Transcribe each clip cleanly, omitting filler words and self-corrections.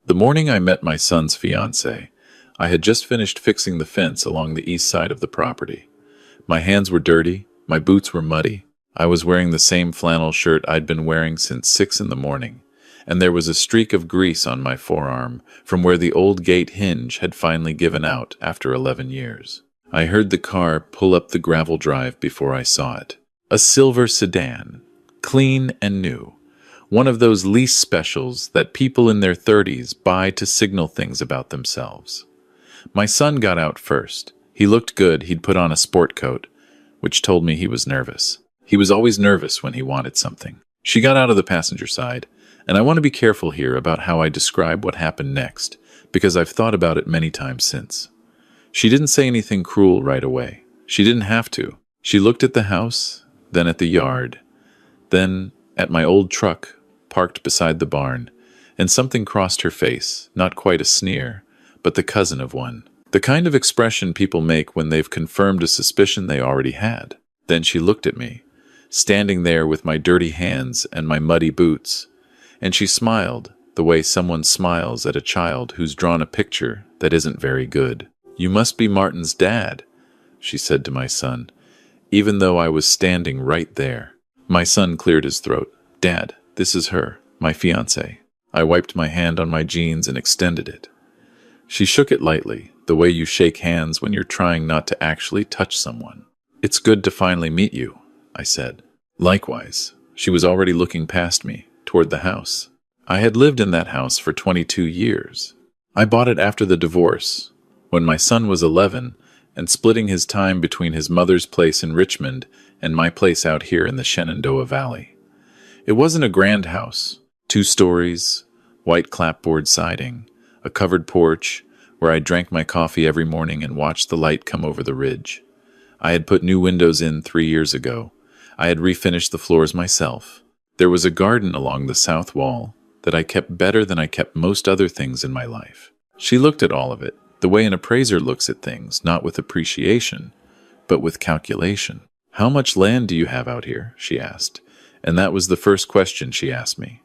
The morning I met my son's fiancée, I had just finished fixing the fence along the east side of the property. My hands were dirty, my boots were muddy. I was wearing the same flannel shirt I'd been wearing since 6 in the morning, and there was a streak of grease on my forearm from where the old gate hinge had finally given out after 11 years. I heard the car pull up the gravel drive before I saw it. A silver sedan, clean and new. One of those lease specials that people in their 30s buy to signal things about themselves. My son got out first. He looked good. He'd put on a sport coat, which told me he was nervous. He was always nervous when he wanted something. She got out of the passenger side, and I want to be careful here about how I describe what happened next, because I've thought about it many times since. She didn't say anything cruel right away. She didn't have to. She looked at the house, then at the yard, then at my old truck parked beside the barn, and something crossed her face, not quite a sneer, but the cousin of one. The kind of expression people make when they've confirmed a suspicion they already had. Then she looked at me, standing there with my dirty hands and my muddy boots, and she smiled the way someone smiles at a child who's drawn a picture that isn't very good. "You must be Martin's dad," she said to my son, even though I was standing right there. My son cleared his throat. "Dad, this is her, my fiancée." I wiped my hand on my jeans and extended it. She shook it lightly, the way you shake hands when you're trying not to actually touch someone. "It's good to finally meet you," I said. Likewise, she was already looking past me, toward the house. I had lived in that house for 22 years. I bought it after the divorce, when my son was 11, and splitting his time between his mother's place in Richmond and my place out here in the Shenandoah Valley. It wasn't a grand house. 2 stories, white clapboard siding, a covered porch where I drank my coffee every morning and watched the light come over the ridge. I had put new windows in 3 years ago. I had refinished the floors myself. There was a garden along the south wall that I kept better than I kept most other things in my life. She looked at all of it, the way an appraiser looks at things, not with appreciation, but with calculation. "How much land do you have out here?" she asked. And that was the first question she asked me.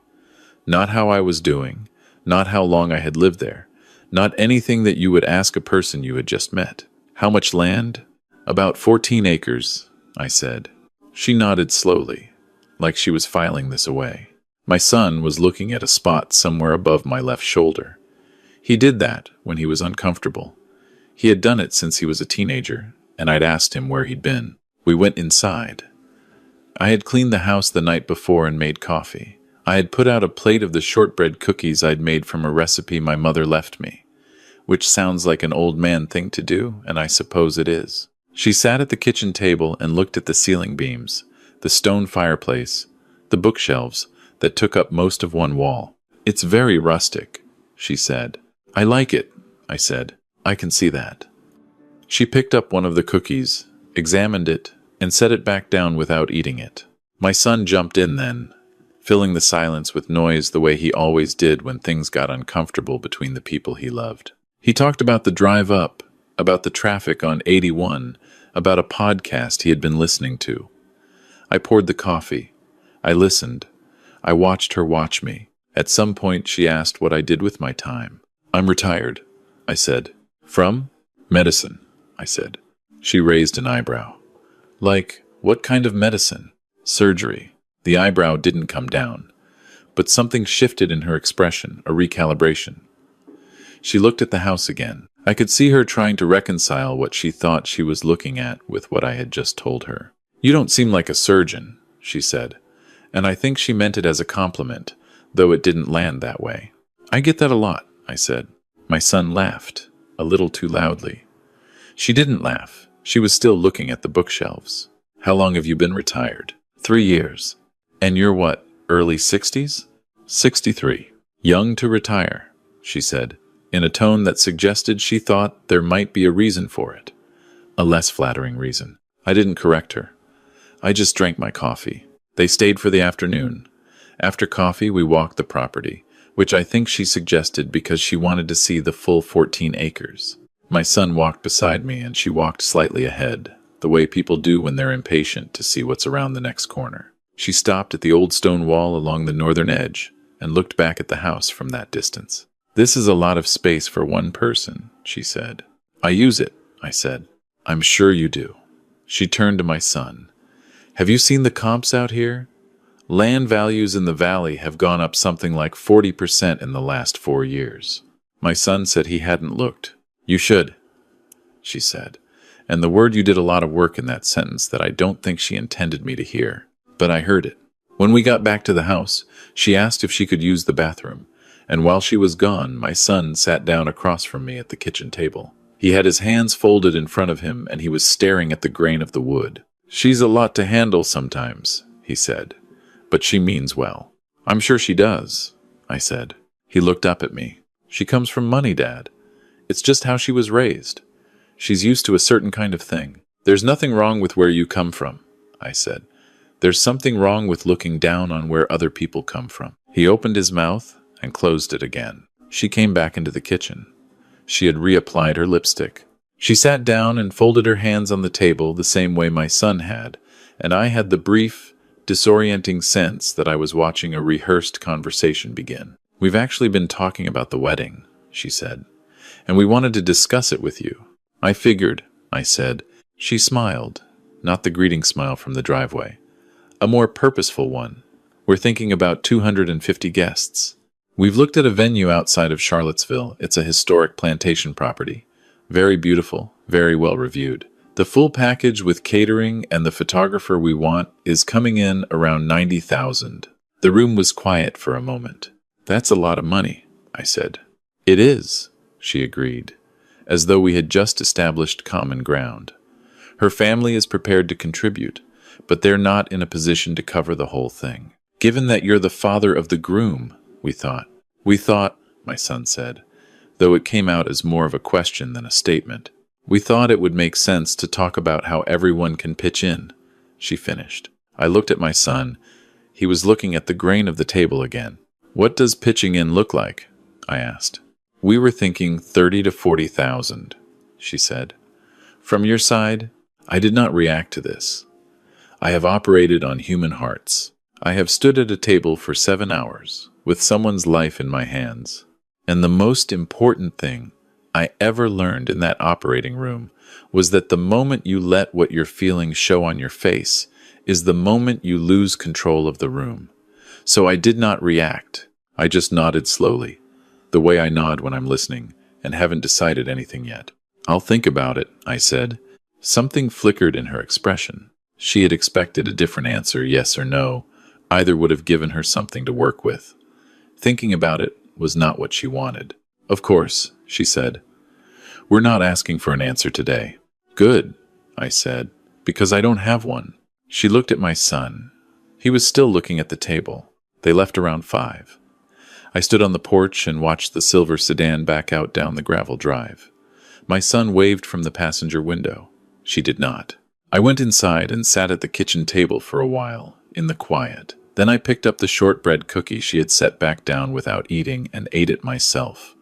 Not how I was doing, not how long I had lived there, not anything that you would ask a person you had just met. "How much land?" "About 14 acres, I said. She nodded slowly, like she was filing this away. My son was looking at a spot somewhere above my left shoulder. He did that when he was uncomfortable. He had done it since he was a teenager, and I'd asked him where he'd been. We went inside. I had cleaned the house the night before and made coffee. I had put out a plate of the shortbread cookies I'd made from a recipe my mother left me, which sounds like an old man thing to do, and I suppose it is. She sat at the kitchen table and looked at the ceiling beams, the stone fireplace, the bookshelves that took up most of one wall. "It's very rustic," she said. "I like it," I said. "I can see that." She picked up one of the cookies, examined it, and set it back down without eating it. My son jumped in then, filling the silence with noise the way he always did when things got uncomfortable between the people he loved. He talked about the drive up, about the traffic on 81, about a podcast he had been listening to. I poured the coffee. I listened. I watched her watch me. At some point she asked what I did with my time. "I'm retired," I said. "From?" "Medicine," I said. She raised an eyebrow. "Like, what kind of medicine?" "Surgery." The eyebrow didn't come down, but something shifted in her expression, a recalibration. She looked at the house again. I could see her trying to reconcile what she thought she was looking at with what I had just told her. "You don't seem like a surgeon," she said, and I think she meant it as a compliment, though it didn't land that way. "I get that a lot," I said. My son laughed, a little too loudly. She didn't laugh. She was still looking at the bookshelves. "How long have you been retired?" 3 years. "And you're what, early 60s? 63. "Young to retire," she said, in a tone that suggested she thought there might be a reason for it. A less flattering reason. I didn't correct her. I just drank my coffee. They stayed for the afternoon. After coffee, we walked the property, which I think she suggested because she wanted to see the full 14 acres. My son walked beside me, and she walked slightly ahead, the way people do when they're impatient to see what's around the next corner. She stopped at the old stone wall along the northern edge and looked back at the house from that distance. This is a lot of space for one person, she said. I use it, I said. I'm sure you do. She turned to my son. Have you seen the comps out here? Land values in the valley have gone up something like 40% in the last 4 years. My son said he hadn't looked. You should, she said. And the word you did a lot of work in that sentence that I don't think she intended me to hear. But I heard it. When we got back to the house, she asked if she could use the bathroom. And while she was gone, my son sat down across from me at the kitchen table. He had his hands folded in front of him, and he was staring at the grain of the wood. She's a lot to handle sometimes, he said. But she means well. I'm sure she does, I said. He looked up at me. She comes from money, Dad. It's just how she was raised. She's used to a certain kind of thing. There's nothing wrong with where you come from, I said. There's something wrong with looking down on where other people come from. He opened his mouth and closed it again. She came back into the kitchen. She had reapplied her lipstick. She sat down and folded her hands on the table the same way my son had, and I had the brief, disorienting sense that I was watching a rehearsed conversation begin. We've actually been talking about the wedding, she said, and we wanted to discuss it with you. I figured, I said. She smiled, not the greeting smile from the driveway. A more purposeful one. We're thinking about 250 guests. We've looked at a venue outside of Charlottesville. It's a historic plantation property. Very beautiful, very well reviewed. The full package with catering and the photographer we want is coming in around $90,000. The room was quiet for a moment. That's a lot of money, I said. It is, she agreed, as though we had just established common ground. Her family is prepared to contribute, but they're not in a position to cover the whole thing. Given that you're the father of the groom, we thought. We thought, my son said, though it came out as more of a question than a statement. We thought it would make sense to talk about how everyone can pitch in, she finished. I looked at my son. He was looking at the grain of the table again. What does pitching in look like? I asked. We were thinking 30 to 40,000, she said. From your side, I did not react to this. I have operated on human hearts. I have stood at a table for 7 hours, with someone's life in my hands. And the most important thing I ever learned in that operating room was that the moment you let what you're feeling show on your face is the moment you lose control of the room. So I did not react. I just nodded slowly, the way I nod when I'm listening and haven't decided anything yet. I'll think about it, I said. Something flickered in her expression. She had expected a different answer, yes or no. Either would have given her something to work with. Thinking about it was not what she wanted. Of course, she said. We're not asking for an answer today. Good, I said, because I don't have one. She looked at my son. He was still looking at the table. They left around 5. I stood on the porch and watched the silver sedan back out down the gravel drive. My son waved from the passenger window. She did not. I went inside and sat at the kitchen table for a while, in the quiet. Then I picked up the shortbread cookie she had set back down without eating and ate it myself.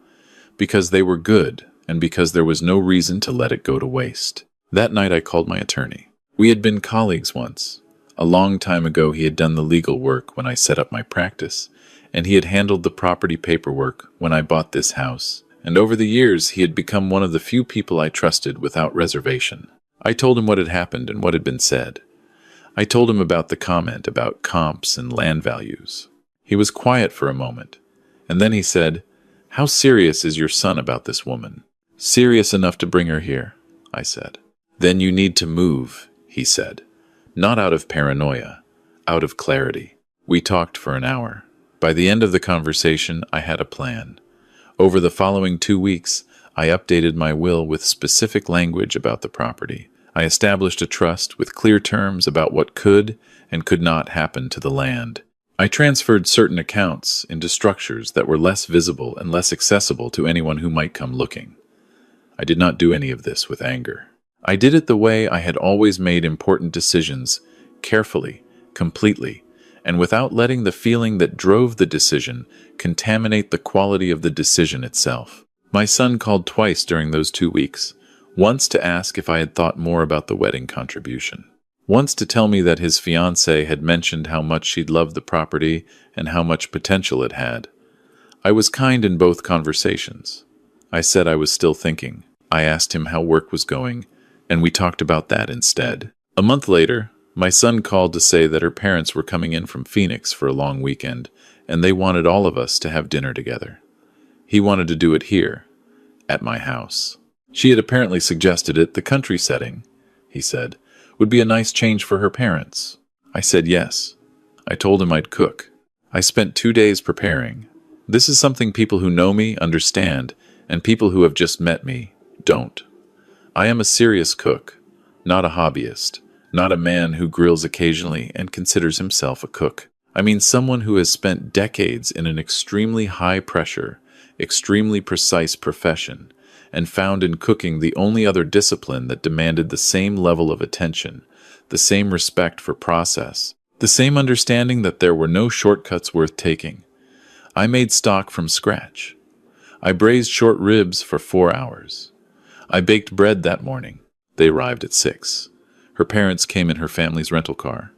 Because they were good, and because there was no reason to let it go to waste. That night I called my attorney. We had been colleagues once. A long time ago he had done the legal work when I set up my practice, and he had handled the property paperwork when I bought this house. And over the years he had become one of the few people I trusted without reservation. I told him what had happened and what had been said. I told him about the comment about comps and land values. He was quiet for a moment, and then he said, "How serious is your son about this woman?" "Serious enough to bring her here," I said. "Then you need to move," he said. Not out of paranoia, out of clarity. We talked for an hour. By the end of the conversation, I had a plan. Over the following 2 weeks, I updated my will with specific language about the property. I established a trust with clear terms about what could and could not happen to the land. I transferred certain accounts into structures that were less visible and less accessible to anyone who might come looking. I did not do any of this with anger. I did it the way I had always made important decisions, carefully, completely, and without letting the feeling that drove the decision contaminate the quality of the decision itself. My son called twice during those 2 weeks. Once to ask if I had thought more about the wedding contribution. Once to tell me that his fiancée had mentioned how much she'd loved the property and how much potential it had. I was kind in both conversations. I said I was still thinking. I asked him how work was going, and we talked about that instead. A month later, my son called to say that her parents were coming in from Phoenix for a long weekend, and they wanted all of us to have dinner together. He wanted to do it here, at my house. She had apparently suggested it. The country setting, he said, would be a nice change for her parents. I said yes. I told him I'd cook. I spent 2 days preparing. This is something people who know me understand, and people who have just met me don't. I am a serious cook, not a hobbyist, not a man who grills occasionally and considers himself a cook. I mean someone who has spent decades in an extremely high-pressure, extremely precise profession, and found in cooking the only other discipline that demanded the same level of attention, the same respect for process, the same understanding that there were no shortcuts worth taking. I made stock from scratch. I braised short ribs for 4 hours. I baked bread that morning. They arrived at 6. Her parents came in her family's rental car,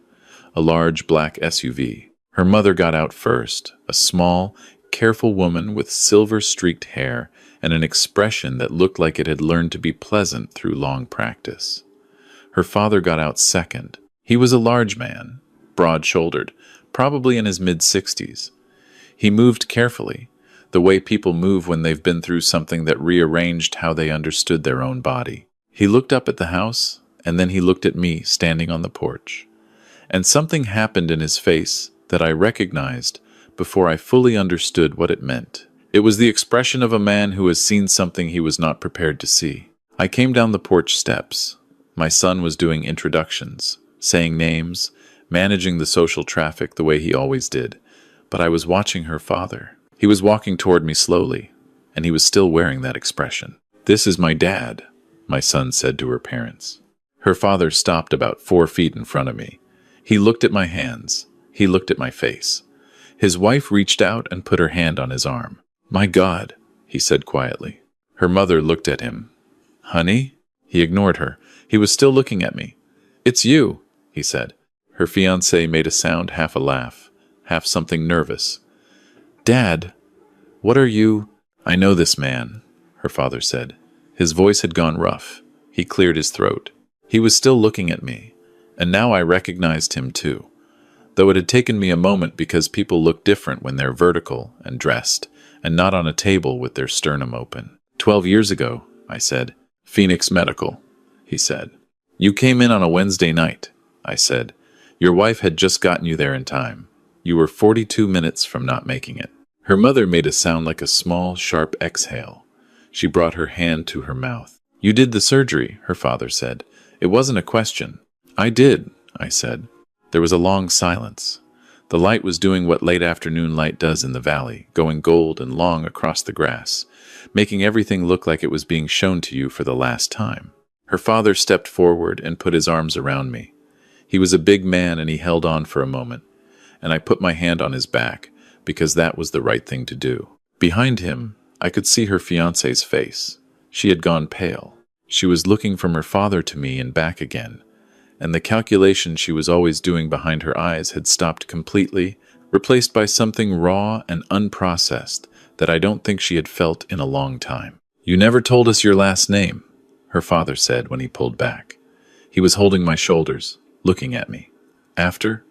a large black SUV. Her mother got out first, a small, careful woman with silver-streaked hair and an expression that looked like it had learned to be pleasant through long practice. Her father got out second. He was a large man, broad-shouldered, probably in his mid-60s. He moved carefully, the way people move when they've been through something that rearranged how they understood their own body. He looked up at the house, and then he looked at me standing on the porch. And something happened in his face that I recognized before I fully understood what it meant. It was the expression of a man who has seen something he was not prepared to see. I came down the porch steps. My son was doing introductions, saying names, managing the social traffic the way he always did. But I was watching her father. He was walking toward me slowly, and he was still wearing that expression. "This is my dad," my son said to her parents. Her father stopped about 4 feet in front of me. He looked at my hands. He looked at my face. His wife reached out and put her hand on his arm. "My God," he said quietly. Her mother looked at him. "Honey?" He ignored her. He was still looking at me. "It's you," he said. Her fiancé made a sound, half a laugh, half something nervous. "Dad, what are you—" "I know this man," her father said. His voice had gone rough. He cleared his throat. He was still looking at me, and now I recognized him too, though it had taken me a moment because people look different when they're vertical and dressed, and not on a table with their sternum open. 12 years ago, I said. "Phoenix Medical," he said. "You came in on a Wednesday night," I said. "Your wife had just gotten you there in time. You were 42 minutes from not making it." Her mother made a sound like a small, sharp exhale. She brought her hand to her mouth. "You did the surgery," her father said. "It wasn't a question." "I did," I said. There was a long silence. The light was doing what late afternoon light does in the valley, going gold and long across the grass, making everything look like it was being shown to you for the last time. Her father stepped forward and put his arms around me. He was a big man and he held on for a moment, and I put my hand on his back because that was the right thing to do. Behind him, I could see her fiancé's face. She had gone pale. She was looking from her father to me and back again, and the calculation she was always doing behind her eyes had stopped completely, replaced by something raw and unprocessed that I don't think she had felt in a long time. "You never told us your last name," her father said when he pulled back. He was holding my shoulders, looking at me. "After?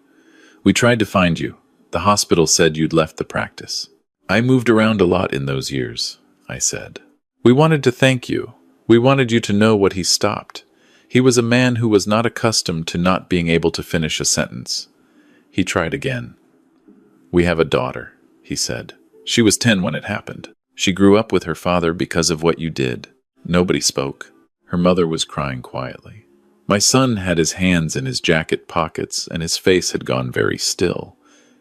We tried to find you. The hospital said you'd left the practice." "I moved around a lot in those years," I said. "We wanted to thank you. We wanted you to know what he stopped." He was a man who was not accustomed to not being able to finish a sentence. He tried again. "We have a daughter," he said. "She was 10 when it happened. She grew up with her father because of what you did." Nobody spoke. Her mother was crying quietly. My son had his hands in his jacket pockets and his face had gone very still.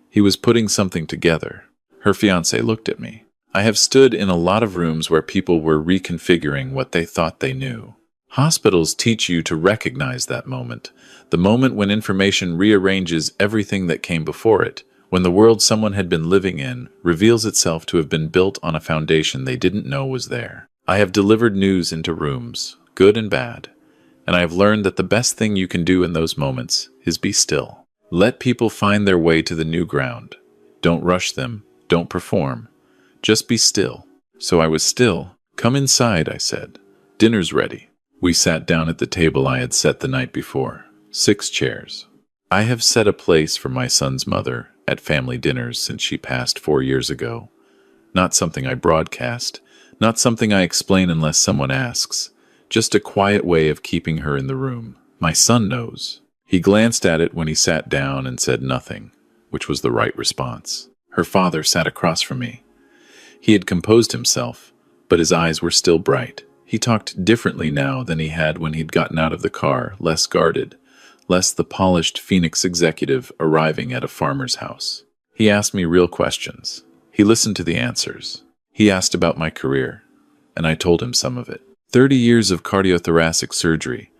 He was putting something together. Her fiancé looked at me. I have stood in a lot of rooms where people were reconfiguring what they thought they knew. Hospitals teach you to recognize that moment, the moment when information rearranges everything that came before it, when the world someone had been living in reveals itself to have been built on a foundation they didn't know was there. I have delivered news into rooms, good and bad, and I have learned that the best thing you can do in those moments is be still. Let people find their way to the new ground. Don't rush them. Don't perform. Just be still." So I was still. "Come inside," I said. "Dinner's ready." We sat down at the table I had set the night before. 6 chairs. I have set a place for my son's mother at family dinners since she passed 4 years ago. Not something I broadcast, not something I explain unless someone asks. Just a quiet way of keeping her in the room. My son knows. He glanced at it when he sat down and said nothing, which was the right response. Her father sat across from me. He had composed himself, but his eyes were still bright. He talked differently now than he had when he'd gotten out of the car, less guarded, less the polished Phoenix executive arriving at a farmer's house. He asked me real questions. He listened to the answers. He asked about my career, and I told him some of it. 30 years of cardiothoracic surgery,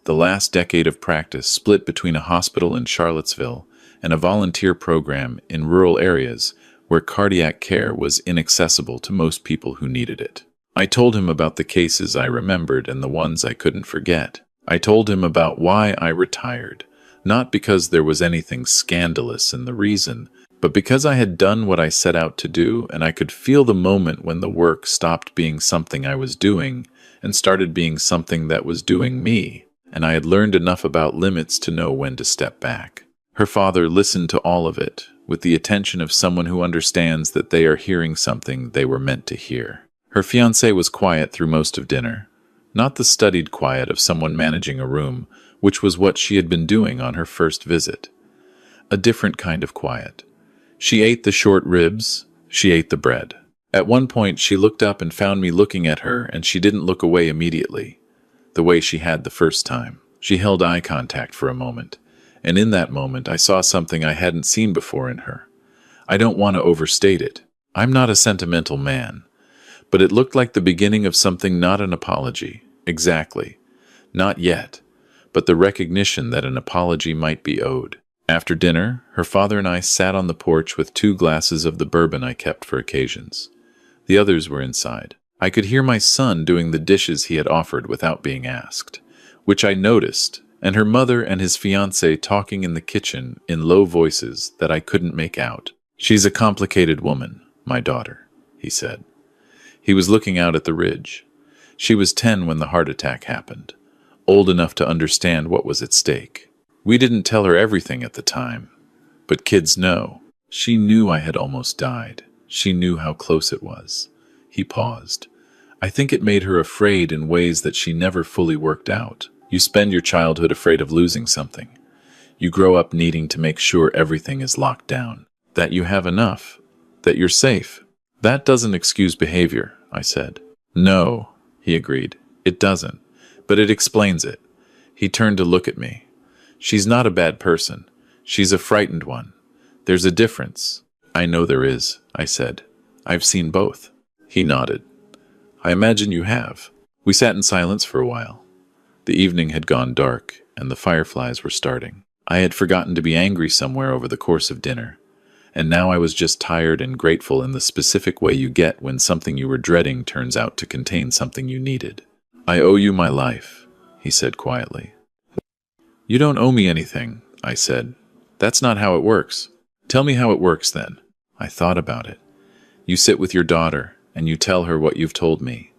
the last decade of practice split between a hospital in Charlottesville and a volunteer program in rural areas where cardiac care was inaccessible to most people who needed it. I told him about the cases I remembered and the ones I couldn't forget. I told him about why I retired, not because there was anything scandalous in the reason, but because I had done what I set out to do, and I could feel the moment when the work stopped being something I was doing and started being something that was doing me, and I had learned enough about limits to know when to step back. Her father listened to all of it, with the attention of someone who understands that they are hearing something they were meant to hear. Her fiancé was quiet through most of dinner, not the studied quiet of someone managing a room, which was what she had been doing on her first visit. A different kind of quiet. She ate the short ribs, she ate the bread. At one point she looked up and found me looking at her, and she didn't look away immediately, the way she had the first time. She held eye contact for a moment, and in that moment I saw something I hadn't seen before in her. I don't want to overstate it. I'm not a sentimental man. But it looked like the beginning of something, not an apology. Exactly. Not yet. But the recognition that an apology might be owed. After dinner, her father and I sat on the porch with 2 glasses of the bourbon I kept for occasions. The others were inside. I could hear my son doing the dishes he had offered without being asked, which I noticed, and her mother and his fiancé talking in the kitchen in low voices that I couldn't make out. "She's a complicated woman, my daughter," he said. He was looking out at the ridge. She was 10 when the heart attack happened, old enough to understand what was at stake. We didn't tell her everything at the time, but kids know. She knew I had almost died. She knew how close it was. He paused. I think it made her afraid in ways that she never fully worked out. You spend your childhood afraid of losing something. You grow up needing to make sure everything is locked down, that you have enough, that you're safe. That doesn't excuse behavior, I said. No, he agreed. It doesn't, but it explains it. He turned to look at me. She's not a bad person. She's a frightened one. There's a difference. I know there is, I said. I've seen both. He nodded. I imagine you have. We sat in silence for a while. The evening had gone dark, and the fireflies were starting. I had forgotten to be angry somewhere over the course of dinner, and now I was just tired and grateful in the specific way you get when something you were dreading turns out to contain something you needed. I owe you my life, he said quietly. You don't owe me anything, I said. That's not how it works. Tell me how it works then. I thought about it. You sit with your daughter, and you tell her what you've told me.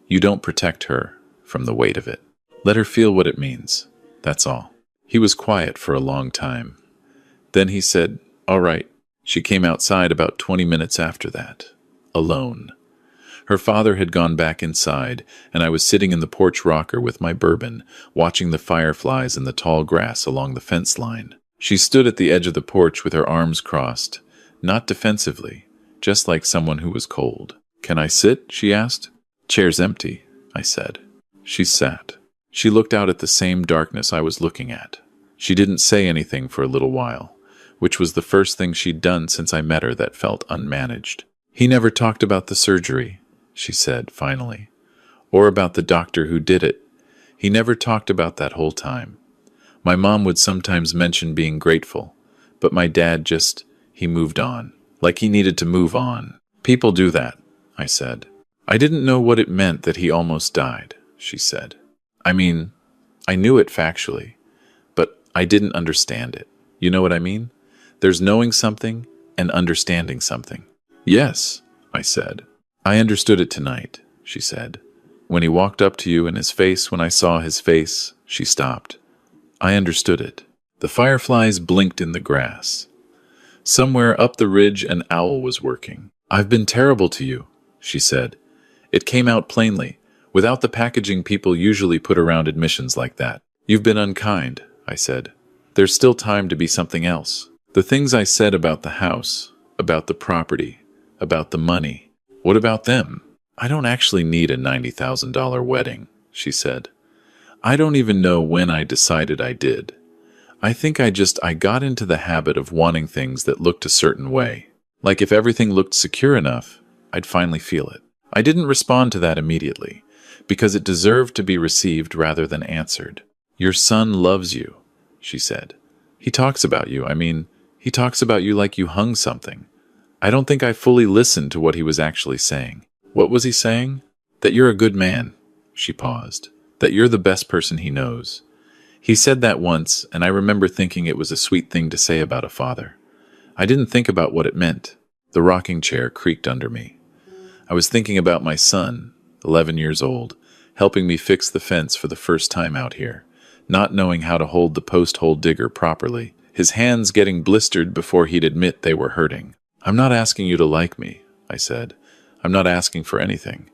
You don't protect her from the weight of it. Let her feel what it means. That's all. He was quiet for a long time. Then he said, all right. She came outside about 20 minutes after that. Alone. Her father had gone back inside, and I was sitting in the porch rocker with my bourbon, watching the fireflies in the tall grass along the fence line. She stood at the edge of the porch with her arms crossed, not defensively, just like someone who was cold. Can I sit? She asked. Chair's empty, I said. She sat. She looked out at the same darkness I was looking at. She didn't say anything for a little while, which was the first thing she'd done since I met her that felt unmanaged. He never talked about the surgery, she said, finally, or about the doctor who did it. He never talked about that whole time. My mom would sometimes mention being grateful, but my dad he moved on, like he needed to move on. People do that, I said. I didn't know what it meant that he almost died, she said. I mean, I knew it factually, but I didn't understand it. You know what I mean? There's knowing something and understanding something. Yes, I said. I understood it tonight, she said. When he walked up to you and his face, when I saw his face, she stopped. I understood it. The fireflies blinked in the grass. Somewhere up the ridge an owl was working. I've been terrible to you, she said. It came out plainly, without the packaging people usually put around admissions like that. You've been unkind, I said. There's still time to be something else. The things I said about the house, about the property, about the money. What about them? I don't actually need a $90,000 wedding, she said. I don't even know when I decided I did. I think I got into the habit of wanting things that looked a certain way. Like if everything looked secure enough, I'd finally feel it. I didn't respond to that immediately, because it deserved to be received rather than answered. Your son loves you, she said. He talks about you. He talks about you like you hung something. I don't think I fully listened to what he was actually saying. What was he saying? That you're a good man. She paused. That you're the best person he knows. He said that once, and I remember thinking it was a sweet thing to say about a father. I didn't think about what it meant. The rocking chair creaked under me. I was thinking about my son, 11 years old, helping me fix the fence for the first time out here, not knowing how to hold the post-hole digger properly, his hands getting blistered before he'd admit they were hurting. I'm not asking you to like me, I said. I'm not asking for anything.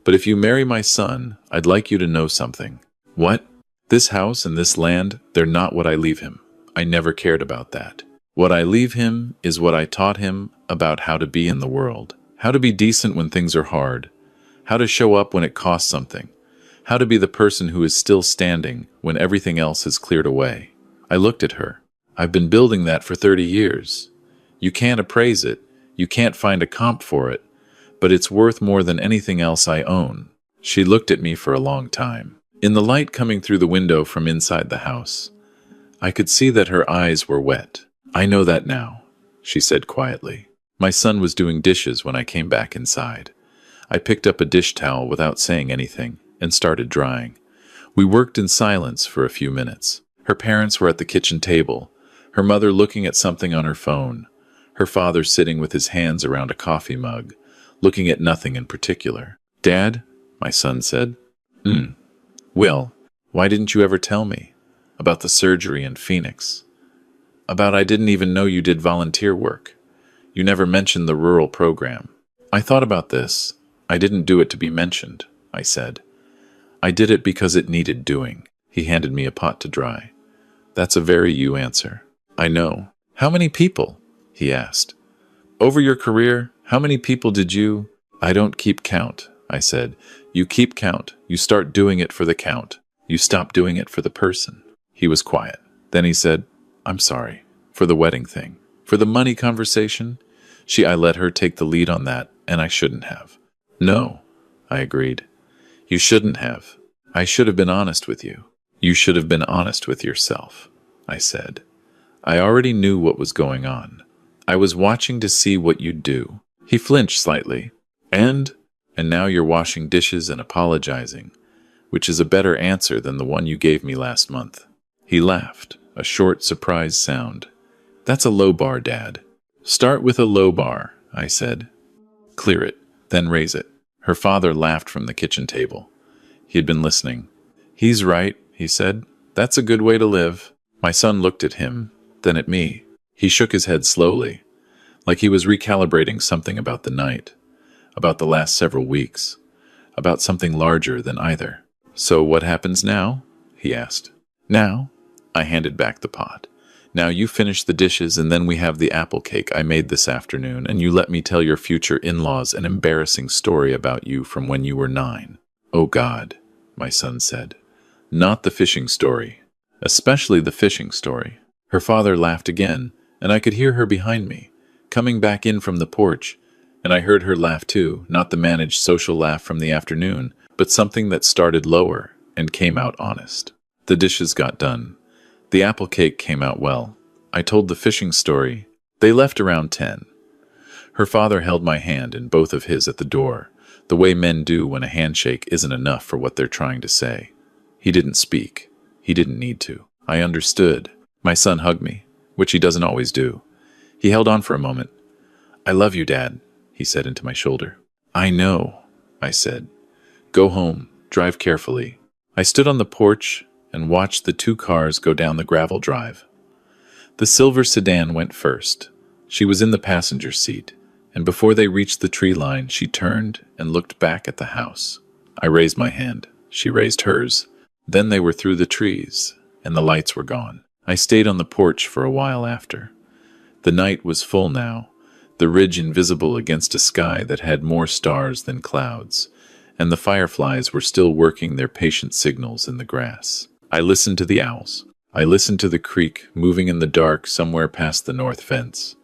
But if you marry my son, I'd like you to know something. What? This house and this land, they're not what I leave him. I never cared about that. What I leave him is what I taught him about how to be in the world. How to be decent when things are hard. How to show up when it costs something. How to be the person who is still standing when everything else has cleared away. I looked at her. I've been building that for 30 years. You can't appraise it. You can't find a comp for it. But it's worth more than anything else I own. She looked at me for a long time. In the light coming through the window from inside the house, I could see that her eyes were wet. I know that now, she said quietly. My son was doing dishes when I came back inside. I picked up a dish towel without saying anything and started drying. We worked in silence for a few minutes. Her parents were at the kitchen table, her mother looking at something on her phone, her father sitting with his hands around a coffee mug, looking at nothing in particular. Dad, my son said. Will, why didn't you ever tell me? About the surgery in Phoenix. About I didn't even know you did volunteer work. You never mentioned the rural program. I thought about this. I didn't do it to be mentioned, I said. I did it because it needed doing. He handed me a pot to dry. That's a very you answer. I know. How many people? He asked. Over your career, how many people did you? I don't keep count, I said. You keep count. You start doing it for the count. You stop doing it for the person. He was quiet. Then he said, I'm sorry. For the wedding thing. For the money conversation. I let her take the lead on that, and I shouldn't have. No, I agreed. You shouldn't have. I should have been honest with you. You should have been honest with yourself, I said. I already knew what was going on. I was watching to see what you'd do. He flinched slightly. And now you're washing dishes and apologizing, which is a better answer than the one you gave me last month. He laughed, a short, surprised sound. That's a low bar, Dad. Start with a low bar, I said. Clear it, then raise it. Her father laughed from the kitchen table. He had been listening. He's right, he said. That's a good way to live. My son looked at him, then at me. He shook his head slowly, like he was recalibrating something about the night, about the last several weeks, about something larger than either. So what happens now? He asked. Now? I handed back the pot. Now you finish the dishes and then we have the apple cake I made this afternoon and you let me tell your future in-laws an embarrassing story about you from when you were 9. Oh God, my son said. Not the fishing story. Especially the fishing story. Her father laughed again, and I could hear her behind me, coming back in from the porch, and I heard her laugh too, not the managed social laugh from the afternoon, but something that started lower and came out honest. The dishes got done. The apple cake came out well. I told the fishing story. They left around 10. Her father held my hand in both of his at the door, the way men do when a handshake isn't enough for what they're trying to say. He didn't speak. He didn't need to. I understood. My son hugged me, which he doesn't always do. He held on for a moment. I love you, Dad, he said into my shoulder. I know, I said. Go home, drive carefully. I stood on the porch and watched the 2 cars go down the gravel drive. The silver sedan went first. She was in the passenger seat, and before they reached the tree line, she turned and looked back at the house. I raised my hand. She raised hers. Then they were through the trees, and the lights were gone. I stayed on the porch for a while after. The night was full now, the ridge invisible against a sky that had more stars than clouds, and the fireflies were still working their patient signals in the grass. I listened to the owls. I listened to the creek moving in the dark somewhere past the north fence.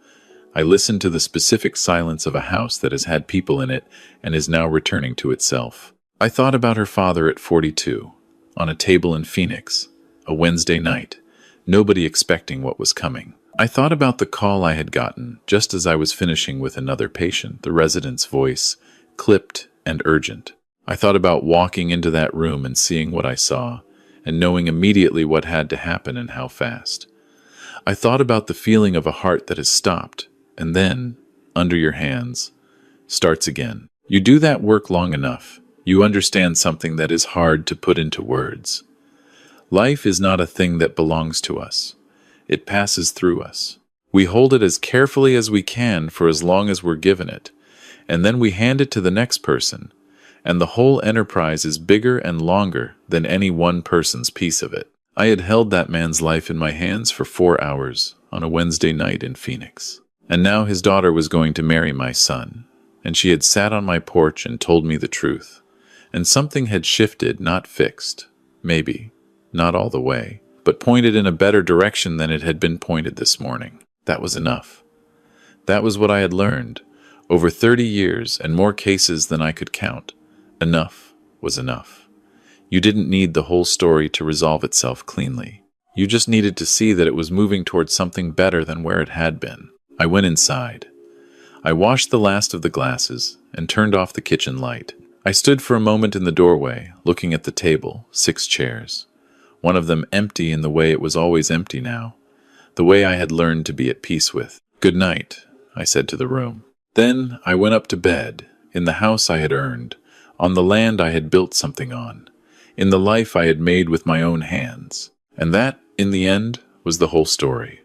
I listened to the specific silence of a house that has had people in it and is now returning to itself. I thought about her father at 42, on a table in Phoenix, a Wednesday night, nobody expecting what was coming. I thought about the call I had gotten just as I was finishing with another patient, the resident's voice, clipped and urgent. I thought about walking into that room and seeing what I saw, and knowing immediately what had to happen and how fast. I thought about the feeling of a heart that has stopped, and then, under your hands, starts again. You do that work long enough, you understand something that is hard to put into words. Life is not a thing that belongs to us. It passes through us. We hold it as carefully as we can for as long as we're given it, and then we hand it to the next person, and the whole enterprise is bigger and longer than any one person's piece of it. I had held that man's life in my hands for 4 hours on a Wednesday night in Phoenix. And now his daughter was going to marry my son, and she had sat on my porch and told me the truth. And something had shifted, not fixed, maybe, not all the way, but pointed in a better direction than it had been pointed this morning. That was enough. That was what I had learned, over 30 years and more cases than I could count. Enough was enough. You didn't need the whole story to resolve itself cleanly. You just needed to see that it was moving towards something better than where it had been. I went inside. I washed the last of the glasses and turned off the kitchen light. I stood for a moment in the doorway, looking at the table, 6 chairs. One of them empty in the way it was always empty now, the way I had learned to be at peace with. Good night, I said to the room. Then I went up to bed, in the house I had earned, on the land I had built something on, in the life I had made with my own hands. And that, in the end, was the whole story.